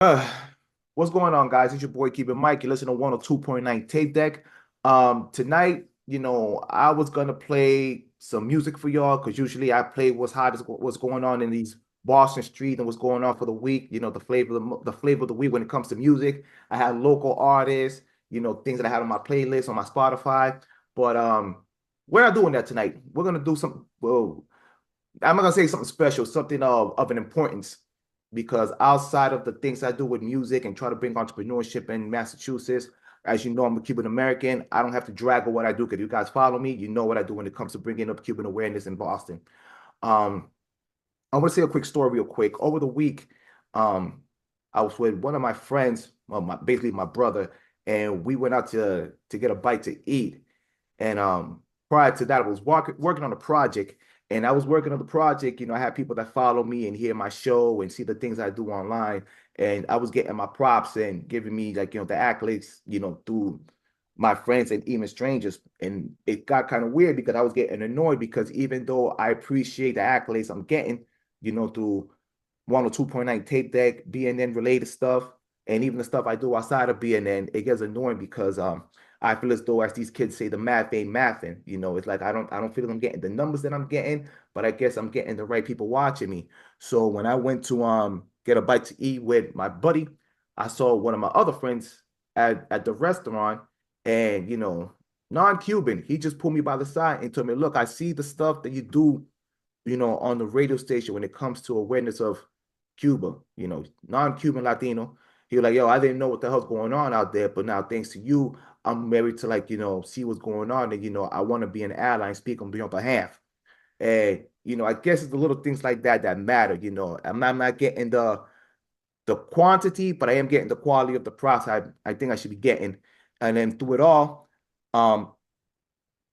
Uh, what's going on, guys? It's your boy Keep It Mike. You listen to 102.9 Tape Deck. Tonight, I was gonna play some music for y'all because usually I play what's going on in these Boston streets and what's going on for the week. The flavor of the week when it comes to music. I had local artists, things that I had on my playlist on my Spotify. But we're not doing that tonight. We're gonna do something. Well, I'm not gonna say something special, something of an importance, because outside of the things I do with music and try to bring entrepreneurship in Massachusetts, as you know, I'm a Cuban American. I don't have to drag on what I do because you guys follow me. You know what I do when it comes to bringing up Cuban awareness in Boston. Um, I want to say a quick story real quick. Over the week, um, I was with one of my friends, well, basically my brother, and we went out to get a bite to eat. And prior to that, I was working on a project. And I was working on the project. I had people that follow me and hear my show and see the things I do online. And I was getting my props and giving me like, the accolades, through my friends and even strangers. And it got kind of weird because I was getting annoyed because even though I appreciate the accolades I'm getting, through 102.9 Tape Deck, BNN related stuff, and even the stuff I do outside of BNN, it gets annoying because I feel as though, as these kids say, the math ain't mathing. It's like I don't feel like I'm getting the numbers that I'm getting, but I guess I'm getting the right people watching me. So when I went to get a bite to eat with my buddy, I saw one of my other friends at the restaurant, and non-Cuban, he just pulled me by the side and told me, "Look, I see the stuff that you do, on the radio station when it comes to awareness of Cuba, non-Cuban Latino." He was like, "Yo, I didn't know what the hell's going on out there, but now thanks to you, I'm married to, like, see what's going on, and I want to be an ally and speak on your behalf." And I guess it's the little things like that that matter. I'm not getting the quantity, but I am getting the quality of the process I think I should be getting. And then through it all, um,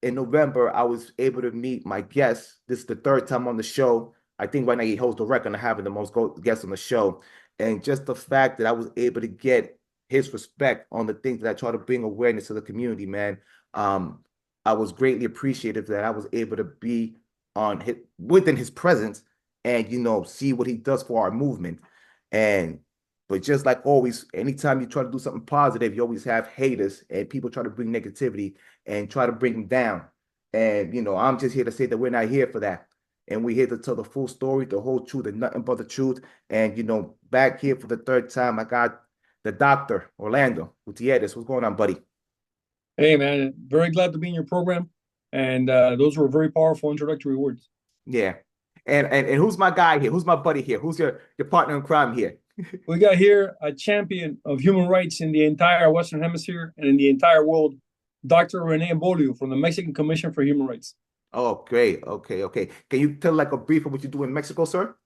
in November, I was able to meet my guest. This is the third time on the show. I think right now he holds the record of having the most guests on the show. And just the fact that I was able to get his respect on the things that I try to bring awareness to the community, man. Um, I was greatly appreciative that I was able to be within his presence and see what he does for our movement. And but just like always, anytime you try to do something positive, you always have haters and people try to bring negativity and try to bring them down. And I'm just here to say that we're not here for that. And we're here to tell the full story, the whole truth, and nothing but the truth. And back here for the third time, I got the doctor, Orlando Gutiérrez. What's going on, buddy? Hey man, very glad to be in your program. And those were very powerful introductory words. Yeah. And who's my guy here? Who's my buddy here? Who's your partner in crime here? We got here a champion of human rights in the entire Western Hemisphere and in the entire world, Dr. Rene Bolio from the Mexican Commission for Human Rights. Oh, great. Okay, okay. Can you tell like a brief of what you do in Mexico, sir?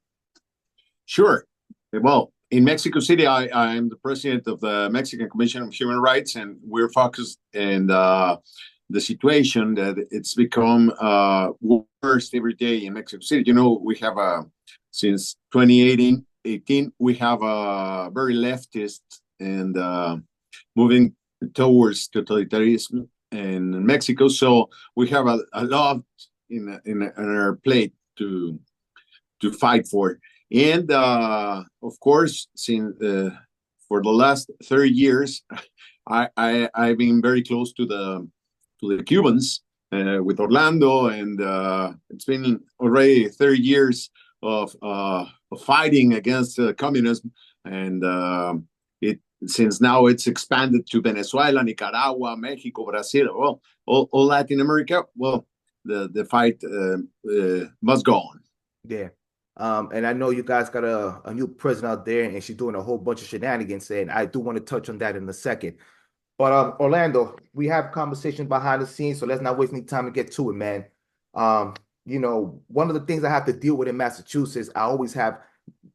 Sure. Well, in Mexico City, I am the president of the Mexican Commission of Human Rights, and we're focused in the situation that it's become worse every day in Mexico City. We have since 2018, we have a very leftist and moving towards totalitarianism in Mexico. So we have a lot in our plate to fight for. And of course, since for the last 30 years, I've been very close to the Cubans with Orlando, and it's been already 30 years of fighting against communism, and it since now it's expanded to Venezuela, Nicaragua, Mexico, Brazil, well, all Latin America. Well, the fight must go on. Yeah. And I know you guys got a new president out there, and she's doing a whole bunch of shenanigans, and I do want to touch on that in a second. But Orlando, we have conversations behind the scenes, so let's not waste any time to get to it, man. Um, one of the things I have to deal with in Massachusetts, I always have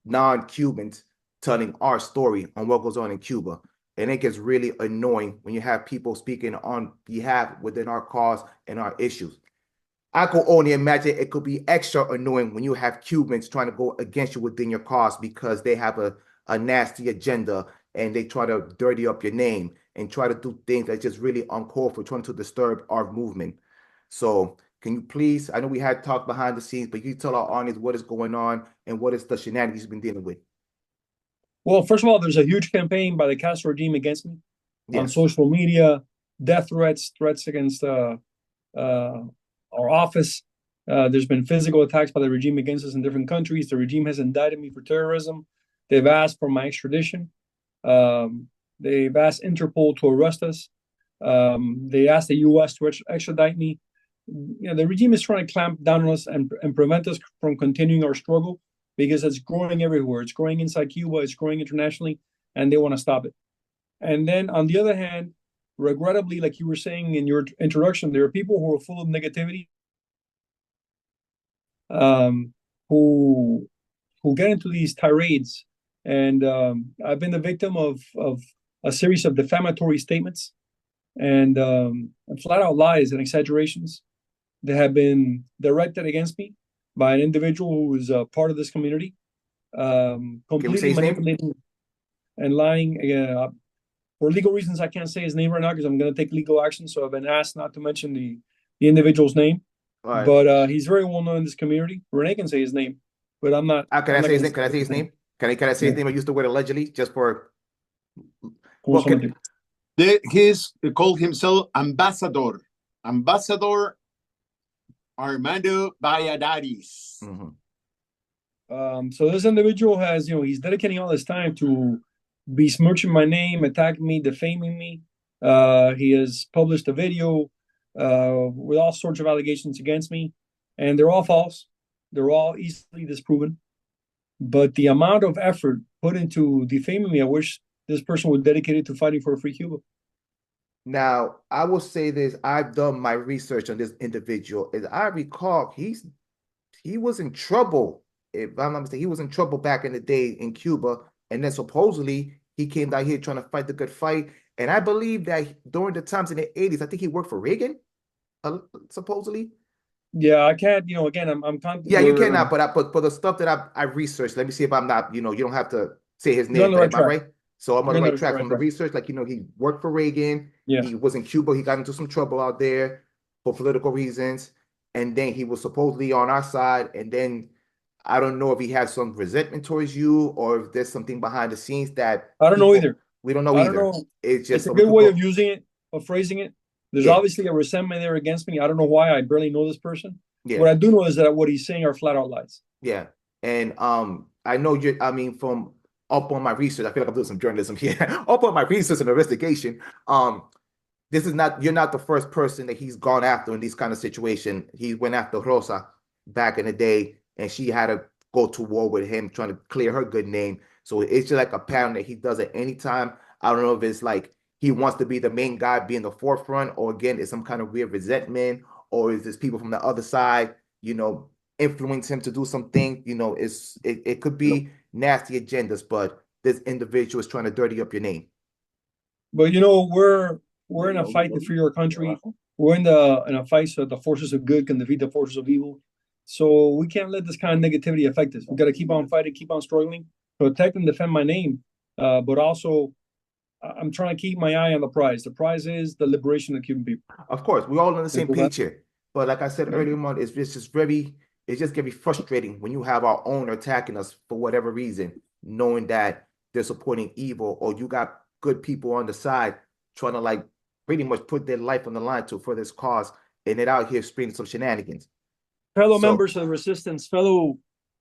non-Cubans telling our story on what goes on in Cuba. And it gets really annoying when you have people speaking on behalf within our cause and our issues. I could only imagine it could be extra annoying when you have Cubans trying to go against you within your cause because they have a nasty agenda and they try to dirty up your name and try to do things that's just really uncalled for, trying to disturb our movement. So can you please, I know we had talked behind the scenes, but you tell our audience what is going on and what is the shenanigans you've been dealing with. Well, first of all, there's a huge campaign by the Castro regime against me on Yes. social media, death threats, threats against our office. There's been physical attacks by the regime against us in different countries. The regime has indicted me for terrorism. They've asked for my extradition. They've asked Interpol to arrest us. They asked the U.S. to extradite me. The regime is trying to clamp down on us and prevent us from continuing our struggle because it's growing everywhere. It's growing inside Cuba. It's growing internationally, and they want to stop it. And then on the other hand, regrettably, like you were saying in your introduction, there are people who are full of negativity, um, who get into these tirades. And I've been the victim of a series of defamatory statements and flat out lies and exaggerations that have been directed against me by an individual who is part of this community, Can we say completely his name? manipulating and lying. For legal reasons, I can't say his name right now because I'm going to take legal action. So I've been asked not to mention the individual's name. All right. But he's very well known in this community. Renee can say his name, but I'm not. Can I I'm not say his gonna name? Can I say his name? Can I say Yeah. his name? I used the word allegedly just for. Cool, Well, can, He called himself Ambassador Armando Valladares. So this individual has, he's dedicating all his time to besmirching my name, attacking me, defaming me. He has published a video with all sorts of allegations against me, and they're all false. They're all easily disproven. But the amount of effort put into defaming me, I wish this person would dedicate it to fighting for a free Cuba. Now, I will say this. I've done my research on this individual. As I recall, he was in trouble. If I'm not mistaken, he was in trouble back in the day in Cuba. And then supposedly he came down here trying to fight the good fight. And I believe that during the times in the 80s, I think he worked for Reagan, supposedly. Yeah, I can't, again, I'm Yeah, you cannot, but for the stuff that I researched, let me see if I'm not, you don't have to say his You're on name, the but right am I track. right? So I'm on You're the on right track right from the track. research. Like, he worked for Reagan. Yeah. He was in Cuba. He got into some trouble out there for political reasons. And then he was supposedly on our side. And then I don't know if he has some resentment towards you or if there's something behind the scenes that I don't know either. we don't know I don't either. know. It's just It's a so we good could way go. of using it, of phrasing it. There's Yeah. obviously a resentment there against me. I don't know why. I barely know this person. Yeah. What I do know is that what he's saying are flat out lies. Yeah. And I know from up on my research, I feel like I'm doing some journalism here. Up on my research and investigation, you're not the first person that he's gone after in these kind of situation. He went after Rosa back in the day, and she had to go to war with him, trying to clear her good name. So it's just like a pattern that he does at any time. I don't know if it's like he wants to be the main guy, be in the forefront, or again, it's some kind of weird resentment, or is this people from the other side, influence him to do something. It could be nasty agendas, but this individual is trying to dirty up your name. But we're in a fight to free our country. We're in a fight so the forces of good can defeat the forces of evil. So we can't let this kind of negativity affect us. We got to keep on fighting, keep on struggling, protect and defend my name. But also, I'm trying to keep my eye on the prize. The prize is the liberation of the Cuban people. Of course, we're all on the same page here. But like I said earlier on, it's just very frustrating when you have our own attacking us for whatever reason, knowing that they're supporting evil, or you got good people on the side trying to like pretty much put their life on the line for this cause, and they're out here spreading some shenanigans. Fellow members of the resistance, fellow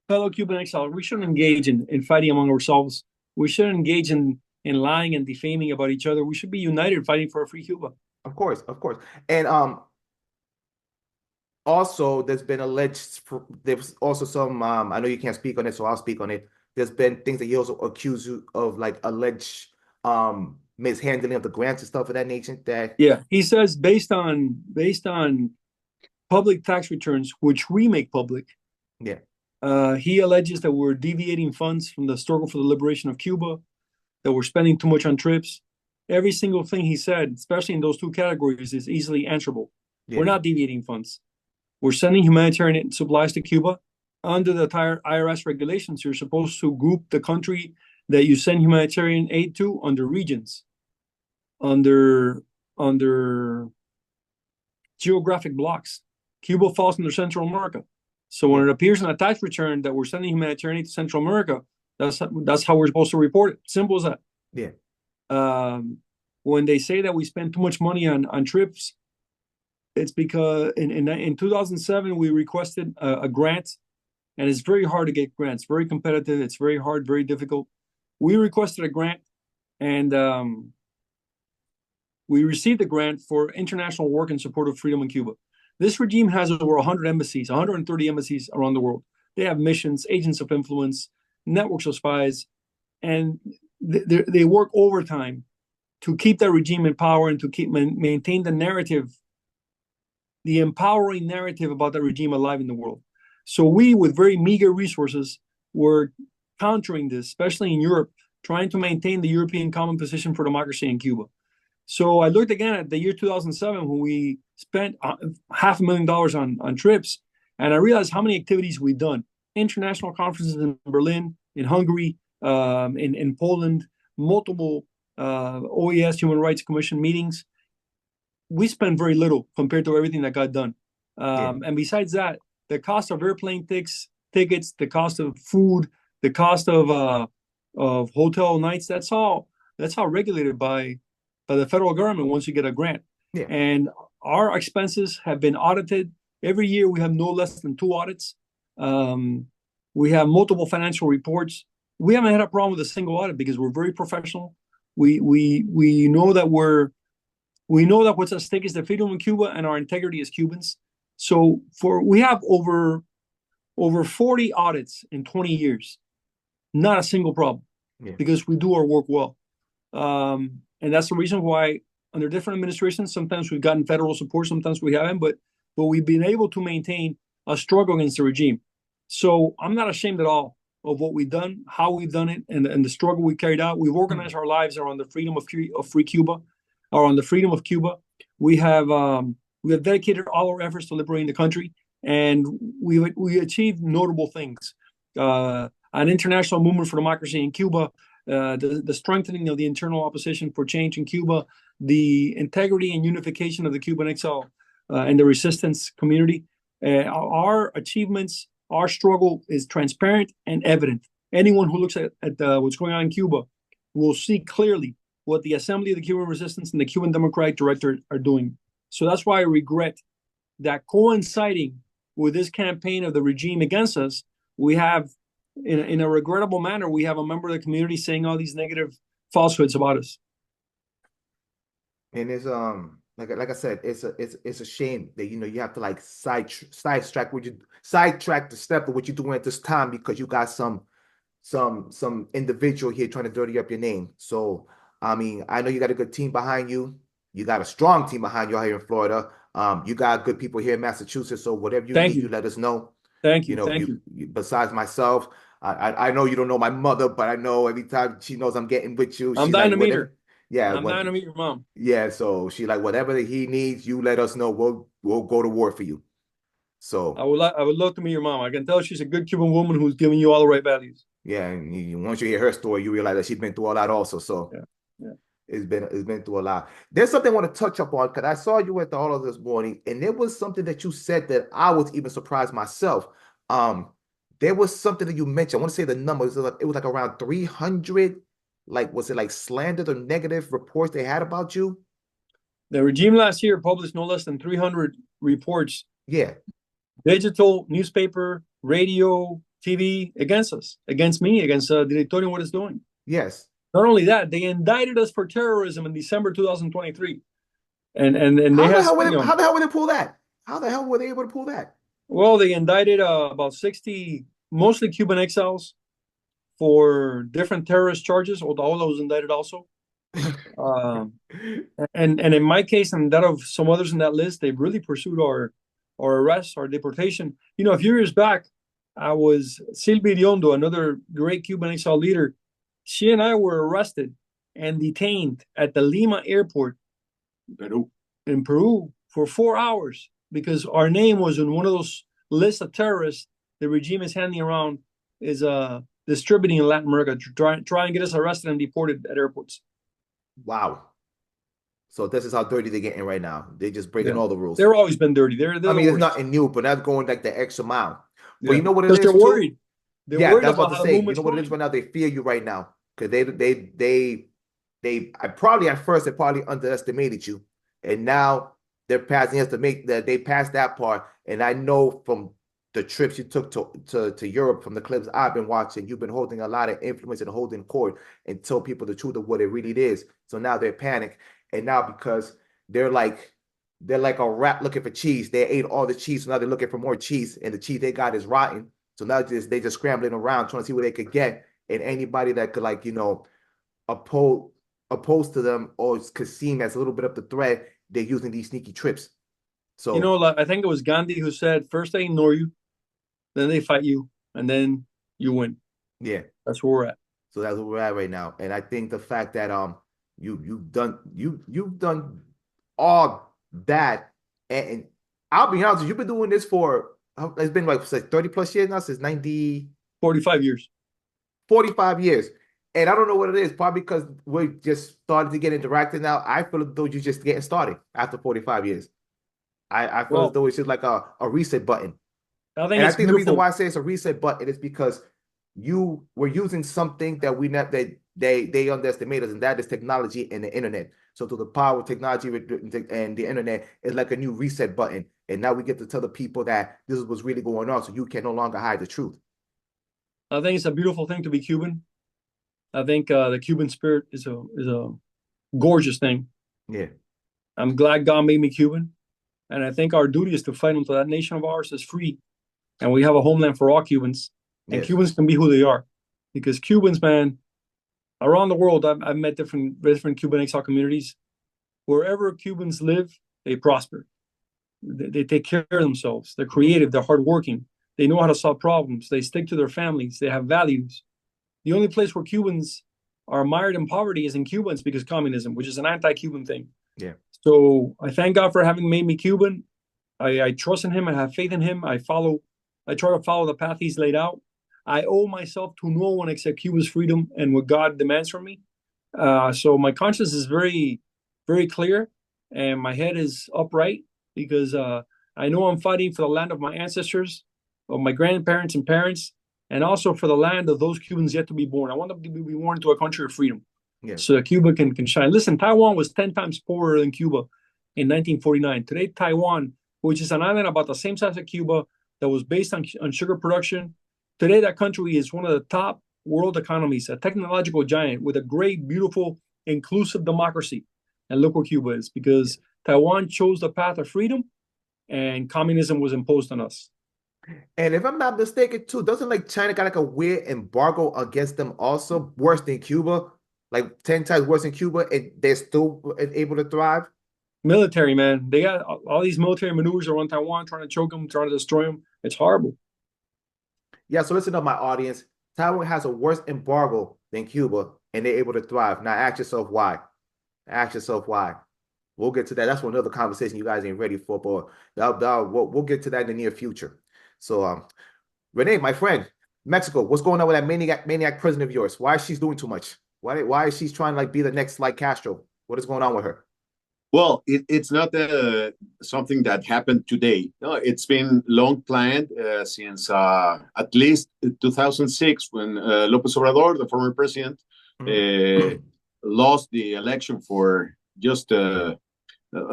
Cuban exiles, we shouldn't engage in fighting among ourselves. We shouldn't engage in lying and defaming about each other. We should be united fighting for a free Cuba. Of course. And also there's been there's also some I know you can't speak on it, so I'll speak on it. There's been things that he also accused you of, like alleged mishandling of the grants and stuff of that nature. He says based on public tax returns, which we make public. He alleges that we're deviating funds from the struggle for the liberation of Cuba, that we're spending too much on trips. Every single thing he said, especially in those two categories, is easily answerable. We're not deviating funds. We're sending humanitarian supplies to Cuba. Under the entire IRS regulations, you're supposed to group the country that you send humanitarian aid to under regions, under geographic blocks. Cuba falls under Central America. So when it appears in a tax return that we're sending humanitarian aid to Central America, That's how we're supposed to report it. Simple as that. Yeah. When they say that we spend too much money on trips, it's because in 2007 we requested a grant, and it's very hard to get grants. Very competitive. It's very hard, very difficult. We requested a grant, and we received a grant for international work in support of freedom in Cuba. This regime has over 100 embassies, 130 embassies around the world. They have missions, agents of influence, networks of spies, and they work overtime to keep that regime in power and to maintain the narrative, the empowering narrative about the regime alive in the world. So we, with very meager resources, were countering this, especially in Europe, trying to maintain the European common position for democracy in Cuba. So I looked again at the year 2007 when we spent $500,000 on trips, and I realized how many activities we've done. International conferences in Berlin, in Hungary, in Poland, multiple OAS Human Rights Commission meetings. We spent very little compared to everything that got done. And besides that, the cost of airplane tickets, the cost of food, the cost of hotel nights, that's all regulated by the federal government once you get a grant. Yeah. And our expenses have been audited. Every year we have no less than 2 audits. We have multiple financial reports. We haven't had a problem with a single audit because we're very professional. We know that what's at stake is the freedom of Cuba and our integrity as Cubans. So we have over 40 audits in 20 years. Not a single problem. Yeah. Because we do our work well. And that's the reason why under different administrations, sometimes we've gotten federal support, sometimes we haven't, but we've been able to maintain a struggle against the regime. So I'm not ashamed at all of what we've done, how we've done it, and the struggle we carried out. We've organized our lives around the freedom of free Cuba, or on the freedom of Cuba. We have dedicated all our efforts to liberating the country, and we achieved notable things. An international movement for democracy in Cuba, the strengthening of the internal opposition for change in Cuba, the integrity and unification of the Cuban exile and the resistance community. Our achievements, our struggle is transparent and evident. Anyone who looks at what's going on in Cuba will see clearly what the Assembly of the Cuban Resistance and the Cuban Democratic Directorate are doing. So that's why I regret that coinciding with this campaign of the regime against us, we have, in a regrettable manner, we have a member of the community saying all these negative falsehoods about us. And it's like I said, it's a shame that you have to like sidetrack the step of what you're doing at this time because you got some individual here trying to dirty up your name. So I mean, I know you got a good team behind you. You got a strong team behind you out here in Florida. You got good people here in Massachusetts. So whatever you need, you let us know. Thank you. Thank you. Besides myself, I know you don't know my mother, but I know every time she knows I'm getting with you, I'm dying to meet her. Yeah, I'm dying to meet your mom. Yeah, so she like whatever he needs, you let us know. We'll go to war for you. So I would love to meet your mom. I can tell she's a good Cuban woman who's giving you all the right values. Yeah, and once you hear her story, you realize that she's been through all that also. So yeah. It's been through a lot. There's something I want to touch up on because I saw you at the All of this morning, and there was something that you said that I was even surprised myself. There was something that you mentioned. I want to say the number. It was like around 300. Like, was it like slandered or negative reports they had about you? The regime last year published no less than 300 reports. Yeah. Digital, newspaper, radio, TV, against us, against me, against Directorio and what it's doing. Yes. Not only that, they indicted us for terrorism in December 2023. And how the hell were they pull that? How the hell were they able to pull that? Well, they indicted about 60, mostly Cuban exiles, for different terrorist charges. Although I was indicted also. And in my case and that of some others in that list, they really pursued our arrest, our deportation. A few years back, I was Silvia Iriondo, another great Cuban exile leader. She and I were arrested and detained at the Lima airport in Peru for 4 hours because our name was in one of those lists of terrorists the regime is handing around, is distributing in Latin America to try and get us arrested and deported at airports. Wow. So this is how dirty they're getting right now. They're just breaking all the rules. They've always been dirty. They're I mean, it's nothing new, but that's going like the extra mile. But you know what it is? They're worried. They're Yeah, worried that's about about to how the say. You movement's know what it is going. right now? They fear you right now because I probably at first they probably underestimated you, and now they're passing estimate that they passed that part. And I know from the trips you took to Europe, from the clips I've been watching, you've been holding a lot of influence and holding court and tell people the truth of what it really is. So now they're panicked, and now because they're like they're like a rat looking for cheese. They ate all the cheese, so now they're looking for more cheese, and the cheese they got is rotten. So now they just scrambling around trying to see what they could get, and anybody that could like oppose opposed to them or could seem as a little bit of the threat, they're using these sneaky trips. So Like, I think it was Gandhi who said, first they ignore you, then they fight you, and then you win. yeah, That's where we're at. so that's where we're at right now. And I think the fact that you've done all that, and I'll be honest, you've been doing this for it's been like 30 plus years now, since 90 45 years. 45 years. And I don't know what it is, probably because we're just starting to get interactive now. I feel as though you're just getting started after 45 years. I feel as Well, though it's just like a reset button. I think And I it's think the reason beautiful. why I say it's a reset button is because you were using something that we not that they underestimate us, and that is technology and the internet. So to the power of technology and the internet is like a new reset button. And now we get to tell the people that this is what's really going on, so you can no longer hide the truth. I think it's a beautiful thing to be Cuban. I think the Cuban spirit is a gorgeous thing. Yeah. I'm glad God made me Cuban, and I think our duty is to fight until that nation of ours is free, and we have a homeland for all Cubans, and Yes. Cubans can be who they are, because Cubans, man, around the world, I've met different Cuban exile communities. Wherever Cubans live, they prosper. They take care of themselves. They're creative. They're hardworking. They know how to solve problems. They stick to their families. They have values. The only place where Cubans are mired in poverty is in Cuba. It's because communism, which is an anti-Cuban thing. Yeah. So I thank God for having made me Cuban. I trust in Him. I have faith in Him. I try to follow the path He's laid out. I owe myself to no one except Cuba's freedom and what God demands from me. So my conscience is very, very clear, and my head is upright because I know I'm fighting for the land of my ancestors, of my grandparents and parents, and also for the land of those Cubans yet to be born. I want them to be born into a country of freedom, Yeah. so that Cuba can shine. Listen, Taiwan was 10 times poorer than Cuba in 1949. Today, Taiwan, which is an island about the same size as Cuba, that was based on sugar production, today that country is one of the top world economies, a technological giant with a great, beautiful, inclusive democracy. And look where Cuba is, because Taiwan chose the path of freedom and communism was imposed on us. And if I'm not mistaken, too, doesn't like China got like a weird embargo against them also, worse than Cuba, like 10 times worse than Cuba, and they're still able to thrive? Military, man. They got all these military maneuvers around Taiwan, trying to choke them, trying to destroy them. It's horrible. Yeah, so listen up, my audience. Taiwan has a worse embargo than Cuba, and they're able to thrive. Now ask yourself why. Ask yourself why. We'll get to that. That's for another conversation you guys ain't ready for, but we'll get to that in the near future. So, Renee, my friend, Mexico, what's going on with that maniac president of yours? Why is she doing too much? Why is she trying to like be the next like Castro? What is going on with her? Well, it's not something that happened today. No, it's been long planned since at least 2006, when López Obrador, the former president, uh, lost the election for just a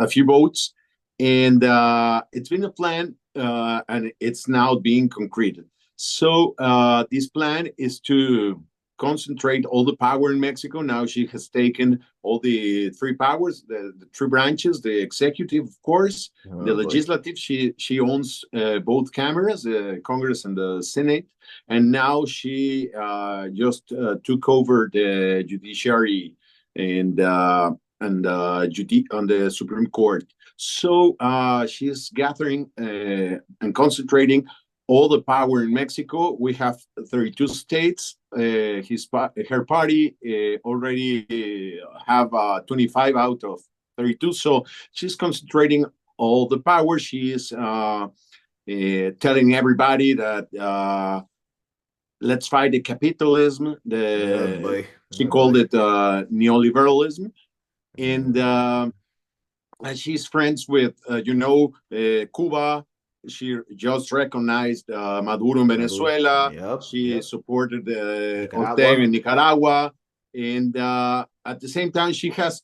few votes, and it's been a plan, and it's now being concreted. So this plan is to concentrate all the power in Mexico. Now she has taken all the three powers, the three branches, the executive, of course, the Oh boy. legislative. She owns both cameras, the Congress and the Senate, and now she just took over the judiciary and on the Supreme Court. So she's gathering and concentrating all the power in Mexico. We have 32 states. Her party already have 25 out of 32. So she's concentrating all the power. She is telling everybody that let's fight the capitalism. Oh boy. She Oh called boy. it neoliberalism, and she's friends with Cuba, she just recognized Maduro in Venezuela. Yep, She yep. supported Nicaragua. Ortega in Nicaragua, and at the same time, she has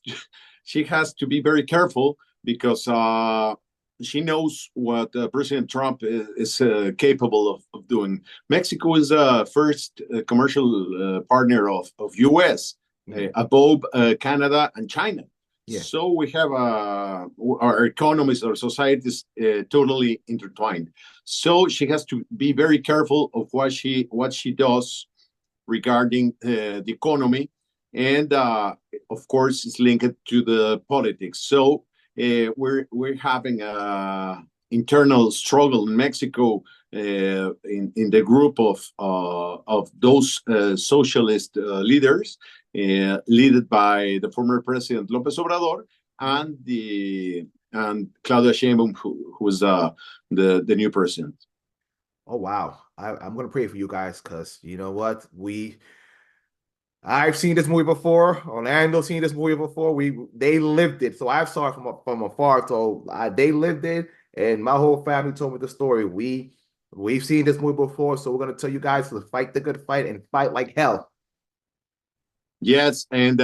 to be very careful because she knows what President Trump is capable of doing. Mexico is the first commercial partner of U.S. Above Canada and China. Yeah. So we have our economies, our societies totally intertwined. So she has to be very careful of what she does regarding the economy, and of course, it's linked to the politics. So we're having a internal struggle in Mexico in the group of those socialist leaders, led by the former president López Obrador and Claudia Sheinbaum, who is the new president. Oh wow. I'm gonna pray for you guys because you know what? I've seen this movie before. Orlando's seen this movie before. They lived it, so I saw it from afar. So they lived it, and my whole family told me the story. We've seen this movie before, so we're gonna tell you guys to fight the good fight and fight like hell. Yes, and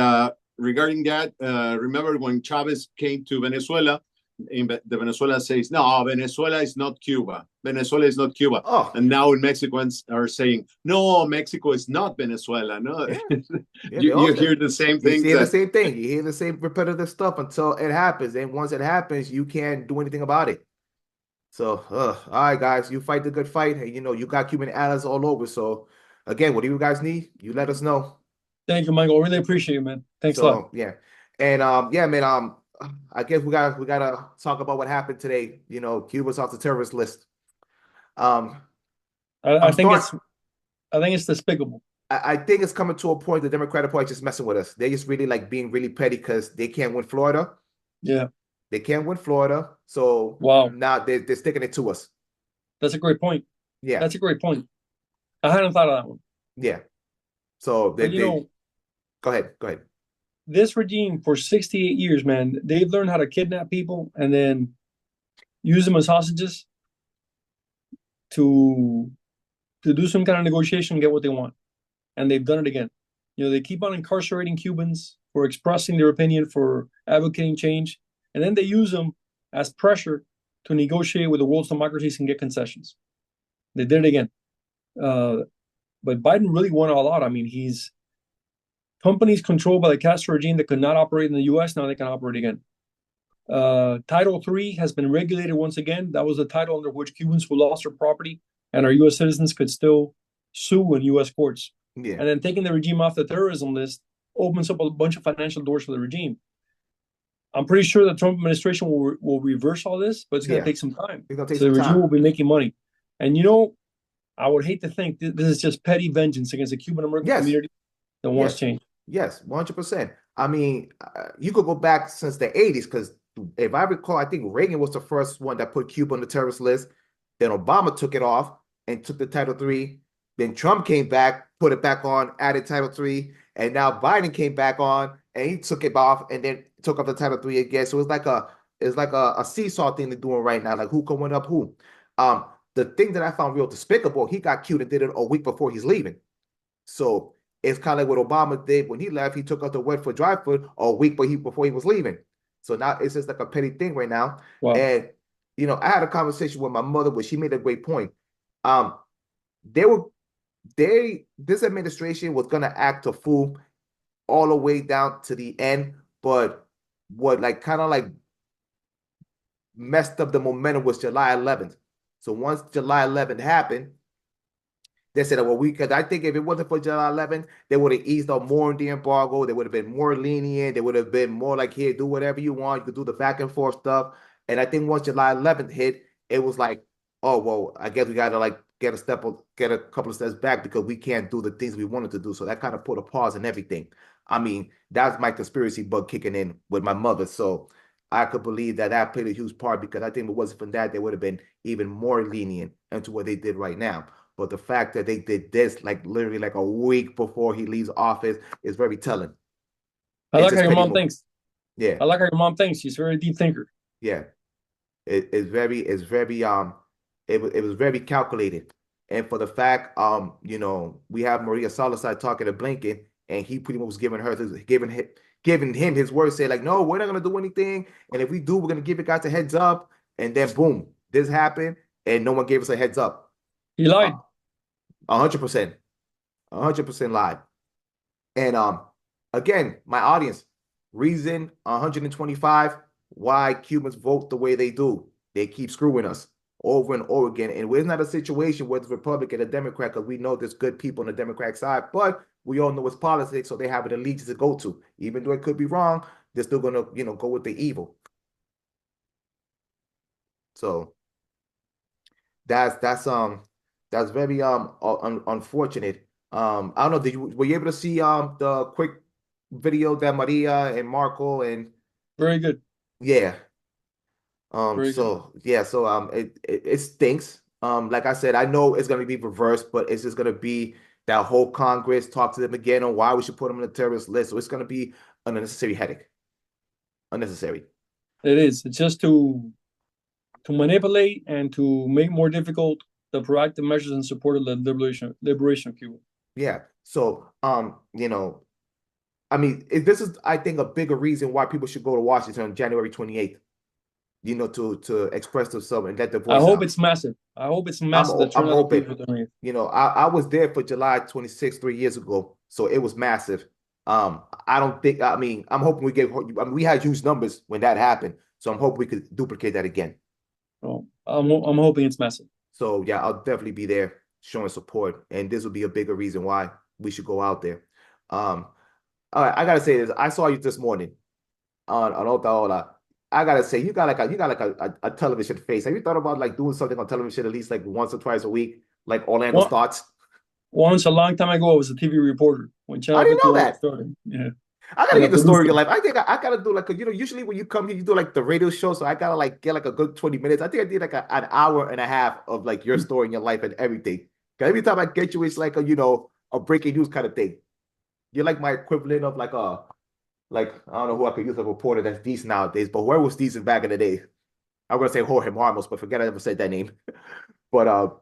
regarding that, remember when Chavez came to Venezuela? The Venezuela says, no, Venezuela is not Cuba. Venezuela is not Cuba. Oh, and now Mexicans are saying, no, Mexico is not Venezuela. No, yeah. you hear the same You things. see the same thing. You hear the same repetitive stuff until it happens. And once it happens, you can't do anything about it. So, all right, guys, you fight the good fight. And, you know, you got Cuban allies all over. So, again, what do you guys need? You let us know. Thank you, Michael. Really appreciate you, man. Thanks a lot. So, yeah. And, yeah, man, I guess we gotta talk about what happened today. You know, Cuba's off the terrorist list. Um, I I'm think start. it's despicable. I think it's coming to a point the Democratic Party just messing with us. They're just really like being really petty because they can't win Florida. Yeah. They can't win Florida. So Wow. now they're sticking it to us. That's a great point. Yeah. That's a great point. I hadn't thought of that one. Yeah. So But you know, go ahead. Go ahead. this regime for 68 years, man, they've learned how to kidnap people and then use them as hostages to do some kind of negotiation and get what they want. And they've done it again. You know, they keep on incarcerating Cubans for expressing their opinion, for advocating change, and then they use them as pressure to negotiate with the world's democracies and get concessions. They did it again. But Biden really won all out. I mean, he's companies controlled by the Castro regime that could not operate in the U.S. Now they can operate again. Title III has been regulated once again. That was the title under which Cubans who lost their property and our U.S. citizens could still sue in U.S. courts. Yeah. And then taking the regime off the terrorism list opens up a bunch of financial doors for the regime. I'm pretty sure the Trump administration will reverse all this, but it's going to take some time. It's gonna take so some the regime time. will be making money. And you know, I would hate to think this is just petty vengeance against the Cuban American community that wants change. Yes, 100%. I mean, you could go back since the 80s because if I recall, I think Reagan was the first one that put Cuba on the terrorist list. Then Obama took it off and took the Title III. Then Trump came back, put it back on, added Title III, and now Biden came back on and he took it off and then took off the Title III again. So it's like a seesaw thing they're doing right now, like who can win up who. The thing that I found real despicable, he got cute and did it a week before he's leaving. So it's kind of like what Obama did when he left. He took out the wet foot, dry foot a week before he was leaving. So now it's just like a petty thing right now. Wow. And you know, I had a conversation with my mother where she made a great point. This administration was gonna act a fool all the way down to the end, but what like kind of like messed up the momentum was July 11th. So once July 11th happened, they said, well, because I think if it wasn't for July 11th, they would have eased up more in the embargo. They would have been more lenient. They would have been more like, here, do whatever you want. You could do the back and forth stuff. And I think once July 11th hit, it was like, oh, well, I guess we got to like get a couple of steps back because we can't do the things we wanted to do. So that kind of put a pause in everything. I mean, that's my conspiracy bug kicking in with my mother. So I could believe that played a huge part because I think if it wasn't for that, they would have been even more lenient into what they did right now. But the fact that they did this like literally like a week before he leaves office is very telling. I like how your mom thinks. Yeah. I like how your mom thinks. She's a very deep thinker. Yeah. It's very it was very calculated. And for the fact, we have Maria Salazar talking to Blinken, and he pretty much was giving him his word, say like, no, we're not gonna do anything, and if we do, we're gonna give you guys a heads up. And then boom, this happened, and no one gave us a heads up. He lied. 100%, 100% lied. And again, my audience, reason 125 why Cubans vote the way they do. They keep screwing us over and over again. And it's not a situation where it's Republican or Democrat, because we know there's good people on the Democratic side, but we all know it's politics, so they have an allegiance to go to. Even though it could be wrong, they're still gonna, go with the evil. So that's very unfortunate. I don't know, were you able to see the quick video that Maria and Marco and Very good. yeah. Very So yeah, so it stinks. Like I said, I know it's gonna be reversed, but it's just gonna be that whole Congress talk to them again on why we should put them on the terrorist list. So it's gonna be an unnecessary headache. Unnecessary. It is. It's just to manipulate and to make more difficult the proactive measures in support of the liberation of Cuba. Yeah. So I mean, this is, I think, a bigger reason why people should go to Washington on January 28th, to express themselves and let their voice I hope out. it's massive. I hope it's massive. I'm hoping. The I was there for July 26th, 3 years ago, so it was massive. I don't think, I mean, I'm hoping we had huge numbers when that happened, so I'm hoping we could duplicate that again. Oh, I'm hoping it's massive. So yeah, I'll definitely be there showing support, and this will be a bigger reason why we should go out there. All right, I gotta say this. I saw you this morning on Otaola. I gotta say, you got like a television face. Have you thought about like doing something on television at least like once or twice a week, like Orlando's Thoughts? Once, a long time ago, I was a TV reporter when Channel I didn't know that. started. Yeah. I gotta get the story of your life. I think I gotta do like, usually when you come here, you do like the radio show. So I gotta like get like a good 20 minutes. I think I did like an hour and a half of like your story in your life and everything. Cause every time I get you, it's like a breaking news kind of thing. You're like my equivalent of like I don't know who I could use as a reporter that's decent nowadays, but where was decent back in the day? I'm gonna say Jorge Marmos, but forget I ever said that name. But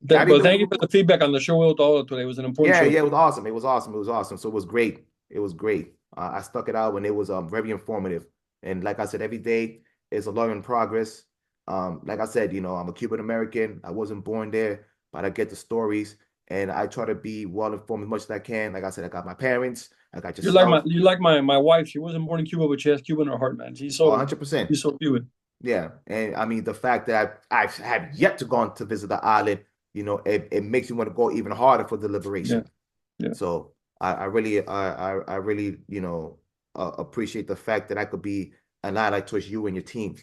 thank you for the feedback on the show today. It was an important show. Yeah, it was awesome. It was awesome. So it was great. It was great. I stuck it out when it was very informative. And like I said, every day is a learning progress. Like I said, I'm a Cuban American. I wasn't born there, but I get the stories and I try to be well informed as much as I can. Like I said, I got my parents. I got yourself. You like my wife. She wasn't born in Cuba, but she has Cuba in her heart, man. She's so 100%. She's so Cuban. Yeah, and I mean the fact that I have yet to go to visit the island, it makes me want to go even harder for the liberation. Yeah. So I really appreciate the fact that I could be an ally towards you and your team.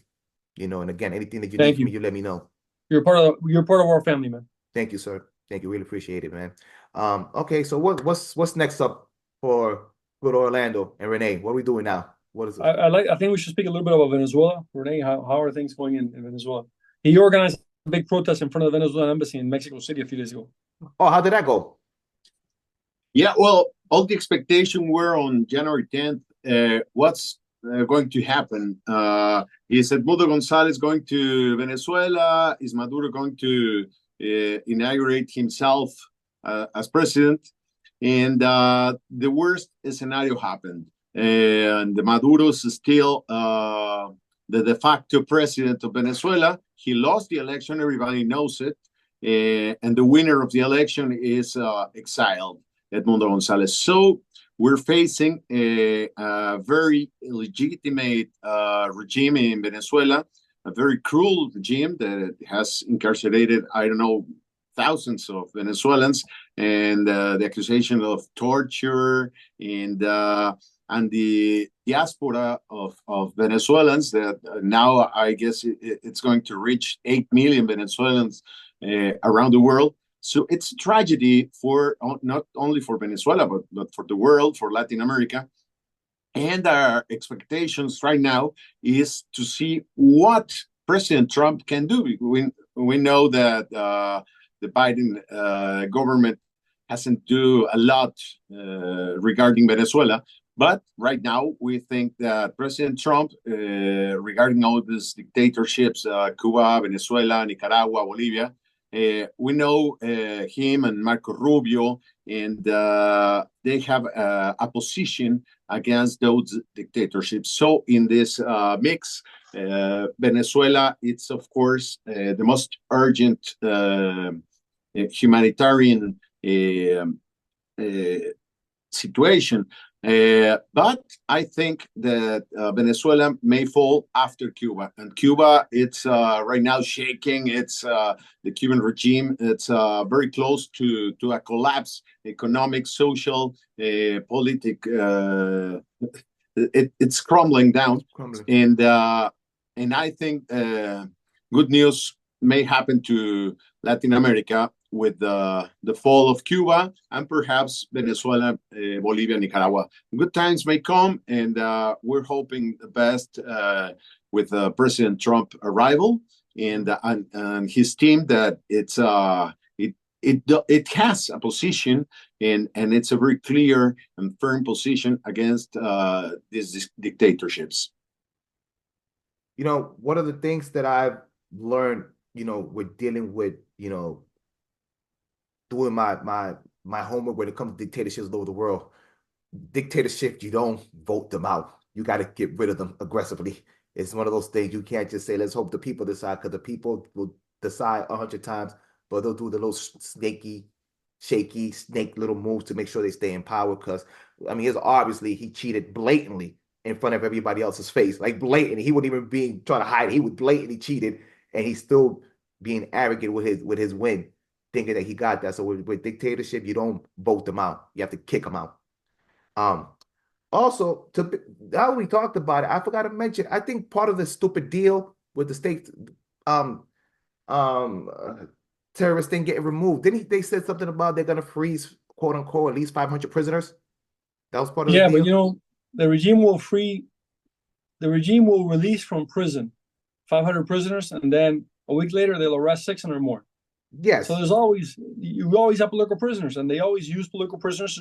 And again, anything that you need from me, you let me know. You're part of our family, man. Thank you, sir. Thank you. Really appreciate it, man. Okay, so what's next up for good Orlando and Renee? What are we doing now? What is it? I think we should speak a little bit about Venezuela. Renee, how are things going in Venezuela? He organized a big protest in front of the Venezuelan embassy in Mexico City a few days ago. Oh, how did that go? Yeah, well, all the expectation were on January 10th. What's going to happen? Is Edmundo Gonzalez going to Venezuela? Is Maduro going to inaugurate himself as president? And the worst scenario happened. And Maduro is still the de facto president of Venezuela. He lost the election. Everybody knows it. And the winner of the election is exiled, Edmundo Gonzalez. So we're facing a very illegitimate regime in Venezuela, a very cruel regime that has incarcerated, I don't know, thousands of Venezuelans, and the accusation of torture and the diaspora of Venezuelans that now I guess it's going to reach 8 million Venezuelans around the world. So it's a tragedy for not only for Venezuela, but for the world, for Latin America. And our expectations right now is to see what President Trump can do. We know that the Biden government hasn't do a lot regarding Venezuela, But right now, we think that President Trump, regarding all these dictatorships, Cuba, Venezuela, Nicaragua, Bolivia, we know him and Marco Rubio, and they have a position against those dictatorships. So in this mix, Venezuela, it's of course the most urgent humanitarian situation. But I think that Venezuela may fall after Cuba, and Cuba, it's right now shaking. It's the Cuban regime. It's very close to a collapse, economic, social, politic. It's crumbling down, Crumbling. And I think good news may happen to Latin America with the fall of Cuba and perhaps Venezuela, Bolivia, Nicaragua. Good times may come, and we're hoping the best with President Trump arrival and his team, that it has a position, and it's a very clear and firm position against these dictatorships. You know, one of the things that I've learned, with dealing with, doing my homework when it comes to dictatorships all over the world. Dictatorships, you don't vote them out. You got to get rid of them aggressively. It's one of those things you can't just say, let's hope the people decide, because the people will decide 100 times, but they'll do the little snaky, shaky, snake little moves to make sure they stay in power. Because, I mean, it's obviously he cheated blatantly in front of everybody else's face, like blatantly. He wouldn't even be trying to hide it. He was blatantly cheated, and he's still being arrogant with his win, thinking that he got that. So with dictatorship, you don't vote them out. You have to kick them out. Also, now we talked about it, I forgot to mention, I think part of the stupid deal with the state um um uh, terrorist thing getting removed, didn't they said something about they're gonna freeze, quote unquote, at least 500 prisoners? That was part of the Yeah, but deal. the regime will release from prison 500 prisoners, and then a week later they'll arrest 600 more. So Yes. you always have political prisoners, and they always use political prisoners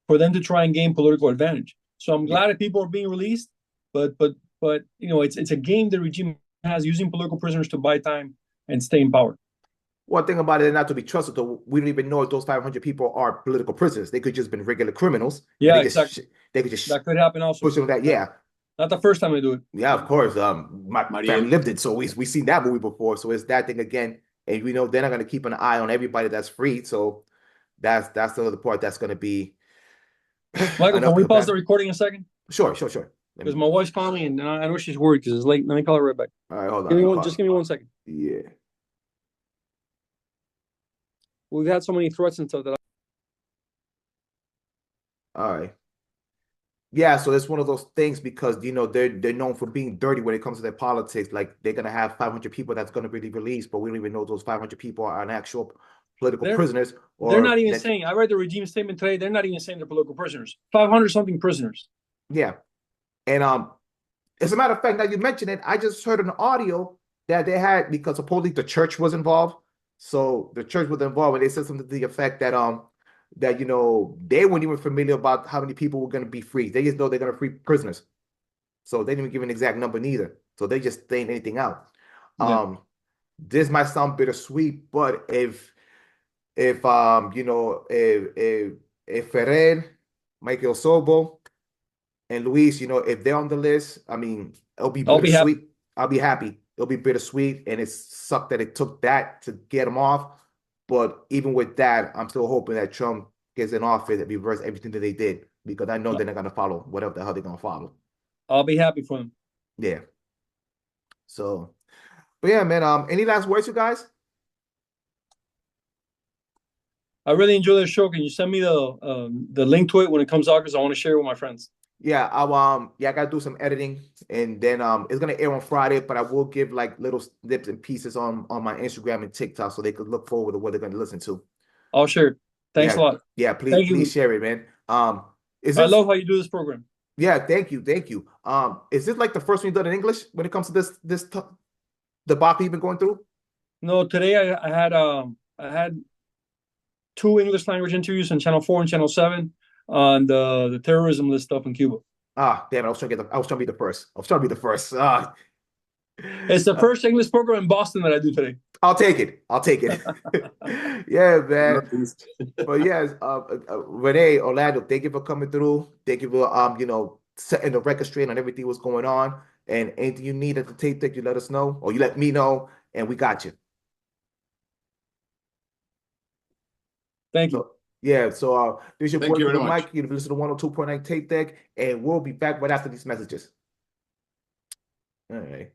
for them to try and gain political advantage. So I'm Yeah. glad that people are being released, but it's a game the regime has, using political prisoners to buy time and stay in power. One thing about it, they're not to be trusted, though. We don't even know if those 500 people are political prisoners. They could just been regular criminals, and Yeah, exactly. they could just That could happen also. push them that. Yeah. Not the first time they do it. Yeah, of course. My Mariel. family lived it, so we seen that movie before. So it's that thing again, and we know they're not gonna keep an eye on everybody that's free. So that's the other part that's gonna be Michael, can we pause the bad. recording a second? Sure. Because my wife's calling me, and I know she's worried because it's late. Let me call her right back. All right, hold on. Just give me 1 second. Yeah. We've had so many threats and stuff that All right. Yeah, so it's one of those things because they're known for being dirty when it comes to their politics. Like they're gonna have 500 people that's gonna be released, but we don't even know those 500 people are an actual political prisoners. they're not even that, saying. I read the regime statement today. They're not even saying they're political prisoners. 500 something prisoners. yeah. And as a matter of fact, now you mentioned it, I just heard an audio that they had because supposedly the church was involved. So the church was involved, and they said something to the effect that they weren't even familiar about how many people were going to be free. They just know they're going to free prisoners. So they didn't even give an exact number neither. So they just saying anything out. Yeah. This might sound bittersweet, but if if Ferrer, Michael Sobo, and Luis, if they're on the list, I mean, it'll be I'll be happy. bittersweet. I'll be happy. It'll be bittersweet, and it sucked that it took that to get them off. But even with that, I'm still hoping that Trump gets in office and reverse everything that they did, because I know they're not going to follow whatever the hell they're going to follow. I'll be happy for them. Yeah. So, but yeah, man. Any last words, you guys? I really enjoy the show. Can you send me the link to it when it comes out? Because I want to share it with my friends. Yeah, I gotta do some editing, and then it's gonna air on Friday, but I will give like little snips and pieces on my Instagram and TikTok so they could look forward to what they're gonna listen to. I'll share it. Thanks a lot. Yeah, please share it, man. I love how you do this program. Yeah, thank you. Is this like the first one you done in English when it comes to this debacle you've been going through? No, today I had 2 English language interviews on Channel 4 and Channel 7. on the terrorism list stuff in Cuba. Ah, damn it! I was trying to be the first. I was trying to be the first. Ah, It's the first English program in Boston that I do today. I'll take it. I'll take it. Yeah, man. Northeast. But yes, Renee, Orlando, thank you for coming through. Thank you for setting the record straight on everything was going on. And anything you need at the tape deck, you let us know, or you let me know, and we got you. Thank you. So yeah, so this is your Thank boy you with very the much. mic. You listen to 102.9 tape deck, and we'll be back right after these messages. All right.